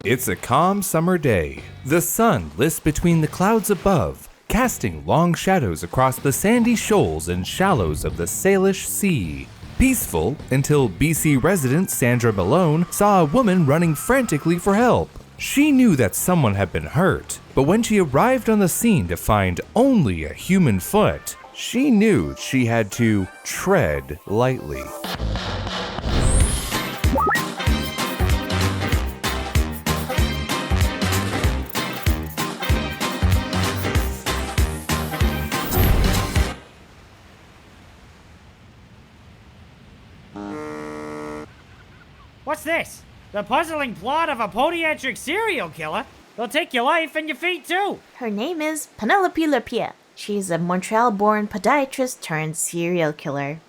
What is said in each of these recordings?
It's a calm summer day. The sun lists between the clouds above, casting long shadows across the sandy shoals and shallows of the Salish Sea. Peaceful until BC resident Sandra Malone saw a woman running frantically for help. She knew that someone had been hurt, but when she arrived on the scene to find only a human foot, she knew she had to tread lightly. What's this? The puzzling plot of a podiatric serial killer? They'll take your life and your feet too. Her name is Penelope Lepierre. She's a Montreal-born podiatrist turned serial killer.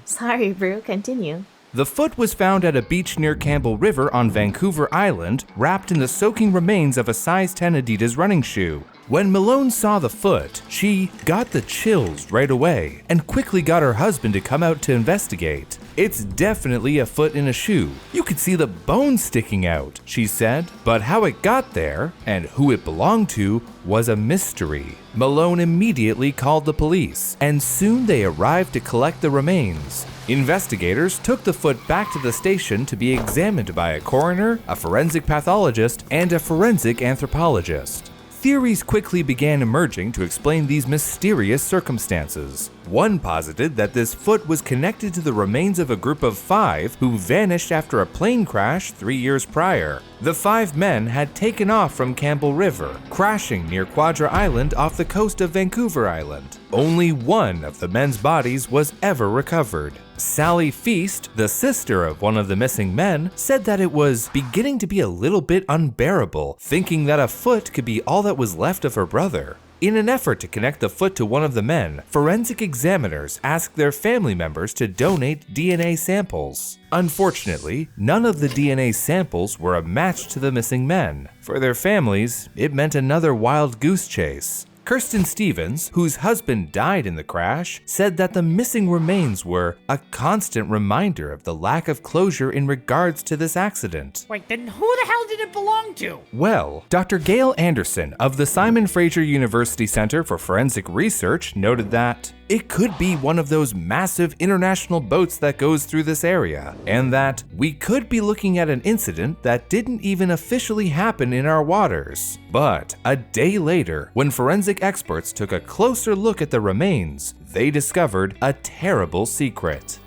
Sorry, Brew, continue. The foot was found at a beach near Campbell River on Vancouver Island, wrapped in the soaking remains of a size 10 Adidas running shoe. When Malone saw the foot, she got the chills right away and quickly got her husband to come out to investigate. It's definitely a foot in a shoe. You could see the bone sticking out, she said, but how it got there and who it belonged to was a mystery. Malone immediately called the police, and soon they arrived to collect the remains. Investigators took the foot back to the station to be examined by a coroner, a forensic pathologist, and a forensic anthropologist. Theories quickly began emerging to explain these mysterious circumstances. One posited that this foot was connected to the remains of a group of 5 who vanished after a plane crash 3 years prior. The 5 men had taken off from Campbell River, crashing near Quadra Island off the coast of Vancouver Island. Only one of the men's bodies was ever recovered. Sally Feast, the sister of one of the missing men, said that it was beginning to be a little bit unbearable, thinking that a foot could be all that was left of her brother. In an effort to connect the foot to one of the men, forensic examiners asked their family members to donate DNA samples. Unfortunately, none of the DNA samples were a match to the missing men. For their families, it meant another wild goose chase. Kirsten Stevens, whose husband died in the crash, said that the missing remains were a constant reminder of the lack of closure in regards to this accident. Wait, then who the hell did it belong to? Well, Dr. Gail Anderson of the Simon Fraser University Center for Forensic Research noted that it could be one of those massive international boats that goes through this area, and that we could be looking at an incident that didn't even officially happen in our waters. But a day later, when forensic experts took a closer look at the remains, they discovered a terrible secret.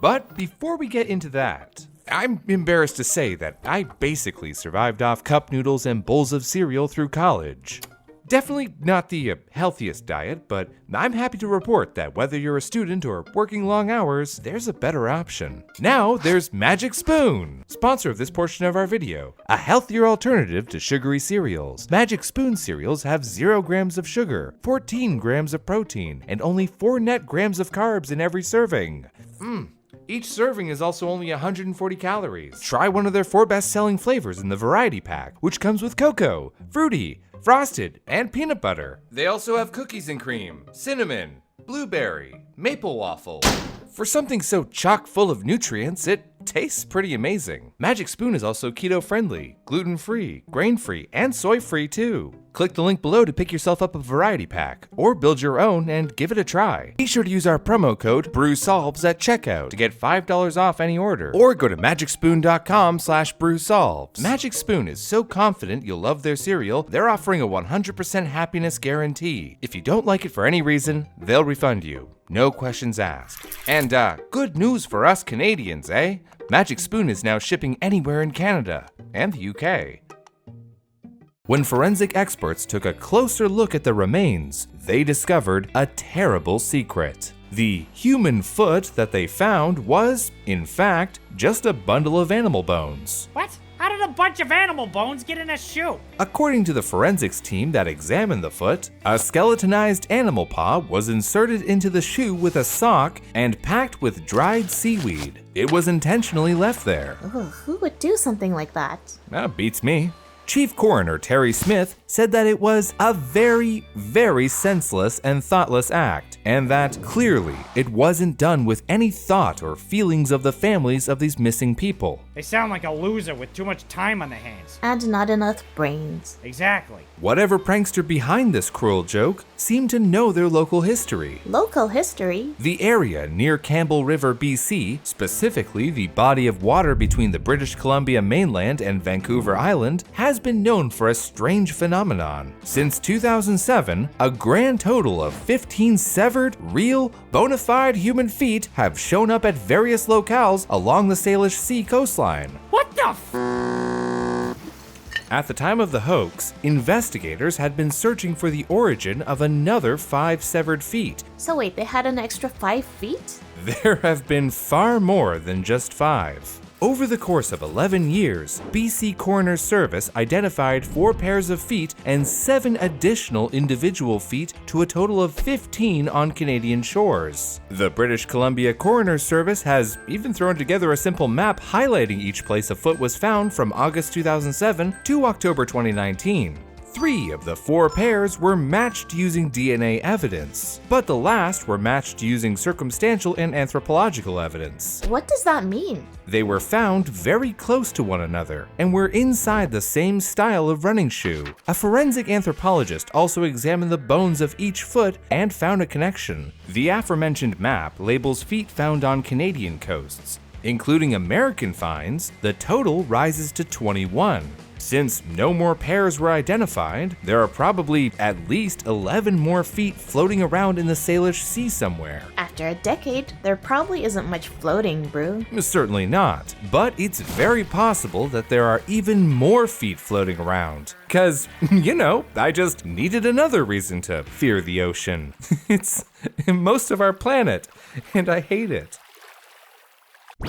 But before we get into that, I'm embarrassed to say that I basically survived off cup noodles and bowls of cereal through college. Definitely not the healthiest diet, but I'm happy to report that whether you're a student or working long hours, there's a better option. Now there's Magic Spoon, sponsor of this portion of our video, a healthier alternative to sugary cereals. Magic Spoon cereals have 0 grams of sugar, 14 grams of protein, and only 4 net grams of carbs in every serving. Each serving is also only 140 calories. Try one of their 4 best-selling flavors in the variety pack, which comes with cocoa, fruity, frosted, and peanut butter. They also have cookies and cream, cinnamon, blueberry, maple waffle. For something so chock full of nutrients, it tastes pretty amazing. Magic Spoon is also keto-friendly, gluten-free, grain-free, and soy-free too. Click the link below to pick yourself up a variety pack, or build your own and give it a try. Be sure to use our promo code BREWSOLVES at checkout to get $5 off any order, or go to magicspoon.com/brewsolves. Magic Spoon is so confident you'll love their cereal, they're offering a 100% happiness guarantee. If you don't like it for any reason, they'll refund you. No questions asked. And good news for us Canadians, eh? Magic Spoon is now shipping anywhere in Canada and the UK. When forensic experts took a closer look at the remains, they discovered a terrible secret. The human foot that they found was, in fact, just a bundle of animal bones. What? How did a bunch of animal bones get in a shoe? According to the forensics team that examined the foot, a skeletonized animal paw was inserted into the shoe with a sock and packed with dried seaweed. It was intentionally left there. Ugh, who would do something like that? Beats me. Chief Coroner Terry Smith said that it was a very, very senseless and thoughtless act, and that clearly it wasn't done with any thought or feelings of the families of these missing people. They sound like a loser with too much time on their hands. And not enough brains. Exactly. Whatever prankster behind this cruel joke seemed to know their local history. Local history? The area near Campbell River, BC, specifically the body of water between the British Columbia mainland and Vancouver Island, has been known for a strange phenomenon. Since 2007, a grand total of 15 severed, real, bona fide human feet have shown up at various locales along the Salish Sea coastline. What the f? At the time of the hoax, investigators had been searching for the origin of another 5 severed feet. So wait, they had an extra 5 feet? There have been far more than just 5. Over the course of 11 years, BC Coroner's Service identified 4 pairs of feet and 7 additional individual feet to a total of 15 on Canadian shores. The British Columbia Coroner's Service has even thrown together a simple map highlighting each place a foot was found from August 2007 to October 2019. 3 of the 4 pairs were matched using DNA evidence, but the last were matched using circumstantial and anthropological evidence. What does that mean? They were found very close to one another and were inside the same style of running shoe. A forensic anthropologist also examined the bones of each foot and found a connection. The aforementioned map labels feet found on Canadian coasts. Including American finds, the total rises to 21. Since no more pairs were identified, there are probably at least 11 more feet floating around in the Salish Sea somewhere. After a decade, there probably isn't much floating, brew. Certainly not, but it's very possible that there are even more feet floating around. Cause, I just needed another reason to fear the ocean. It's most of our planet, and I hate it.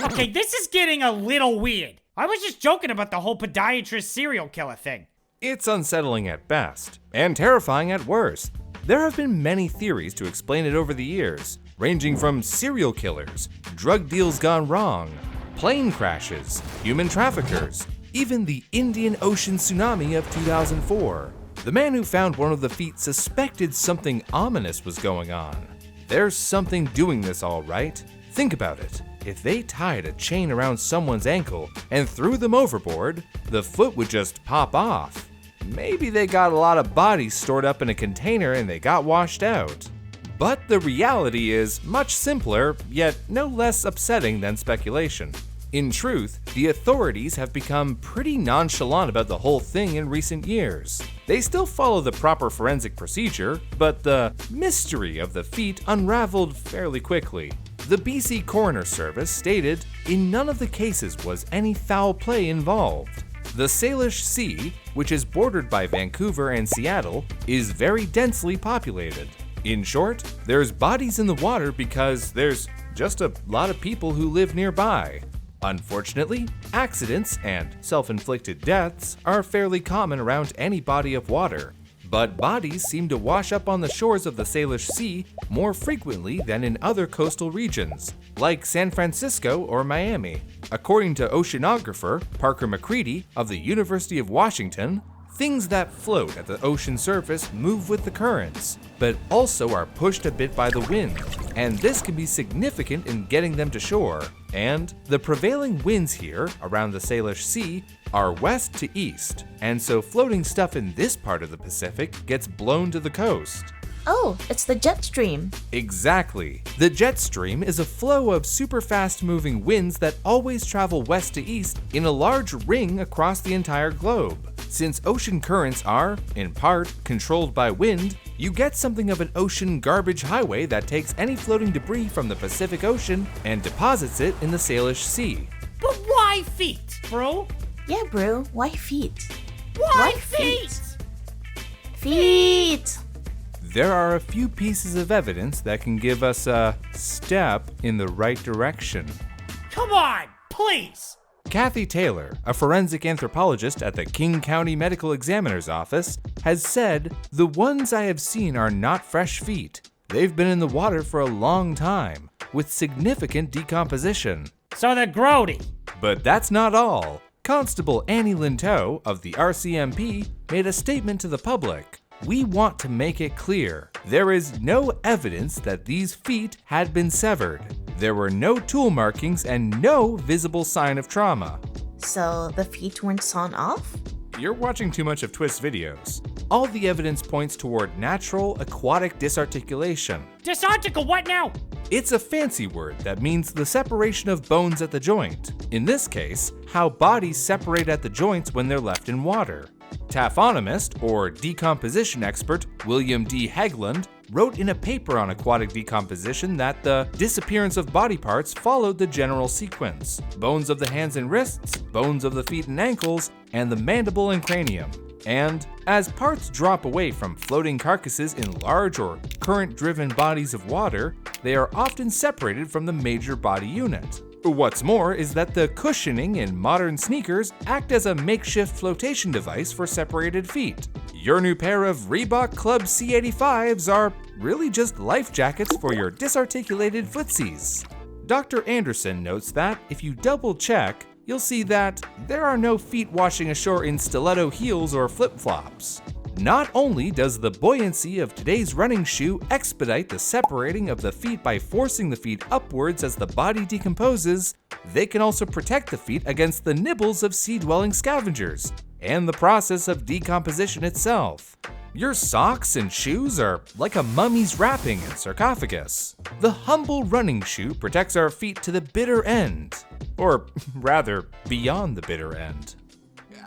Okay, this is getting a little weird. I was just joking about the whole podiatrist serial killer thing. It's unsettling at best, and terrifying at worst. There have been many theories to explain it over the years, ranging from serial killers, drug deals gone wrong, plane crashes, human traffickers, even the Indian Ocean tsunami of 2004. The man who found one of the feet suspected something ominous was going on. There's something doing this all right. Think about it. If they tied a chain around someone's ankle and threw them overboard, the foot would just pop off. Maybe they got a lot of bodies stored up in a container and they got washed out. But the reality is much simpler, yet no less upsetting than speculation. In truth, the authorities have become pretty nonchalant about the whole thing in recent years. They still follow the proper forensic procedure, but the mystery of the feet unraveled fairly quickly. The BC Coroner Service stated, in none of the cases was any foul play involved. The Salish Sea, which is bordered by Vancouver and Seattle, is very densely populated. In short, there's bodies in the water because there's just a lot of people who live nearby. Unfortunately, accidents and self-inflicted deaths are fairly common around any body of water. But bodies seem to wash up on the shores of the Salish Sea more frequently than in other coastal regions, like San Francisco or Miami. According to oceanographer Parker McCready of the University of Washington, things that float at the ocean surface move with the currents, but also are pushed a bit by the wind, and this can be significant in getting them to shore. And the prevailing winds here around the Salish Sea are west to east, and so floating stuff in this part of the Pacific gets blown to the coast. Oh, it's the jet stream. Exactly. The jet stream is a flow of super fast moving winds that always travel west to east in a large ring across the entire globe. Since ocean currents are, in part, controlled by wind, you get something of an ocean garbage highway that takes any floating debris from the Pacific Ocean and deposits it in the Salish Sea. But why feet, bro? Yeah, brew, why feet? Why feet? feet? Feet! There are a few pieces of evidence that can give us a step in the right direction. Come on, please. Kathy Taylor, a forensic anthropologist at the King County Medical Examiner's Office, has said, "The ones I have seen are not fresh feet. They've been in the water for a long time, with significant decomposition." So they're grody. But that's not all. Constable Annie Linteau of the RCMP made a statement to the public. "We want to make it clear, there is no evidence that these feet had been severed. There were no tool markings and no visible sign of trauma." So the feet weren't sawn off? You're watching too much of Twist's videos. All the evidence points toward natural aquatic disarticulation. Disarticle what now? It's a fancy word that means the separation of bones at the joint. In this case, how bodies separate at the joints when they're left in water. Taphonomist, or decomposition expert, William D. Haglund, wrote in a paper on aquatic decomposition that the disappearance of body parts followed the general sequence: bones of the hands and wrists, bones of the feet and ankles, and the mandible and cranium. And as parts drop away from floating carcasses in large or current-driven bodies of water, they are often separated from the major body unit. What's more is that the cushioning in modern sneakers act as a makeshift flotation device for separated feet. Your new pair of Reebok Club C85s are really just life jackets for your disarticulated footsies. Dr. Anderson notes that if you double check, you'll see that there are no feet washing ashore in stiletto heels or flip-flops. Not only does the buoyancy of today's running shoe expedite the separating of the feet by forcing the feet upwards as the body decomposes, they can also protect the feet against the nibbles of sea-dwelling scavengers and the process of decomposition itself. Your socks and shoes are like a mummy's wrapping and sarcophagus. The humble running shoe protects our feet to the bitter end, or rather, beyond the bitter end.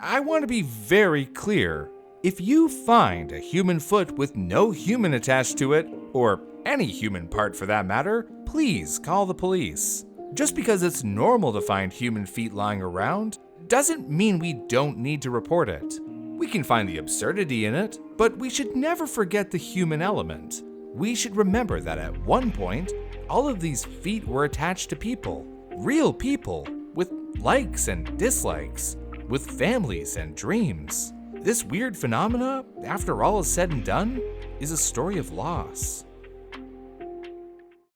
I want to be very clear. If you find a human foot with no human attached to it, or any human part for that matter, please call the police. Just because it's normal to find human feet lying around doesn't mean we don't need to report it. We can find the absurdity in it, but we should never forget the human element. We should remember that at one point, all of these feet were attached to people, real people, with likes and dislikes, with families and dreams. This weird phenomena, after all is said and done, is a story of loss.